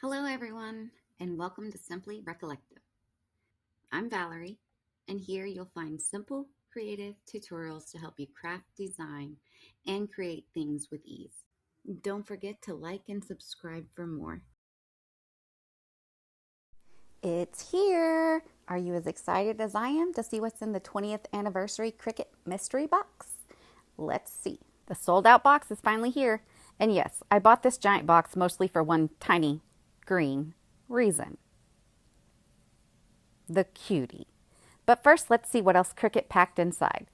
Hello, everyone, and welcome to Simply Recollective. I'm Valerie, and here you'll find simple, creative tutorials to help you craft, design, and create things with ease. Don't forget to like and subscribe for more. It's here! Are you as excited as I am to see what's in the 20th anniversary Cricut mystery box? Let's see. The sold out box is finally here. And yes, I bought this giant box mostly for one tiny green reason. The Cutie. But first, let's see what else Cricut packed inside.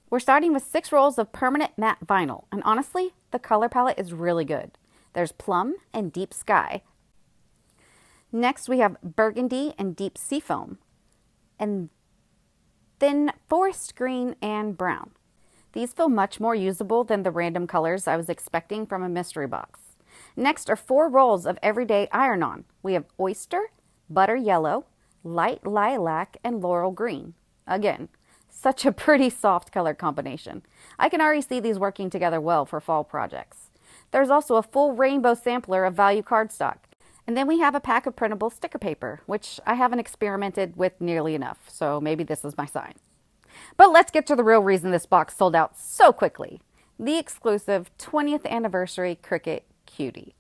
We're starting with 6 rolls of permanent matte vinyl, and honestly, the color palette is really good. There's plum and deep sky. Next, we have burgundy and deep seafoam, and then forest green and brown. These feel much more usable than the random colors I was expecting from a mystery box. Next are 4 rolls of everyday iron-on. We have oyster, butter yellow, light lilac, and laurel green. Again, such a pretty soft color combination. I can already see these working together well for fall projects. There's also a full rainbow sampler of value cardstock. And then we have a pack of printable sticker paper, which I haven't experimented with nearly enough, so maybe this is my sign. But let's get to the real reason this box sold out so quickly. The exclusive 20th anniversary Cricut Cutie.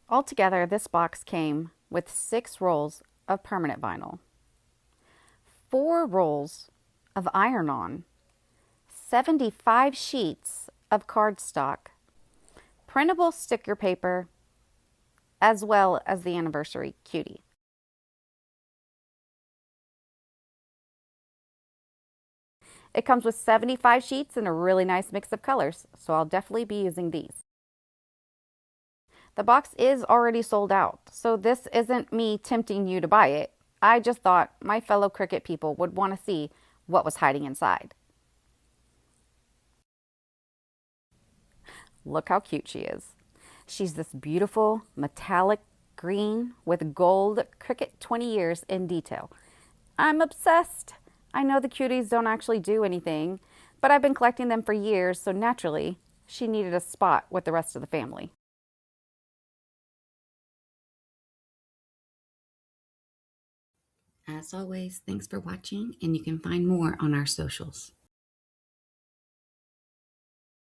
Altogether, this box came with 6 rolls of permanent vinyl, 4 rolls of iron-on, 75 sheets of cardstock, printable sticker paper, as well as the anniversary Cutie. It comes with 75 sheets and a really nice mix of colors, so I'll definitely be using these. The box is already sold out, so this isn't me tempting you to buy it. I just thought my fellow Cricut people would want to see what was hiding inside. Look how cute she is. She's this beautiful metallic green with gold Cricut 20 years in detail. I'm obsessed. I know the cuties don't actually do anything, but I've been collecting them for years, so naturally, she needed a spot with the rest of the family. As always, thanks for watching, and you can find more on our socials.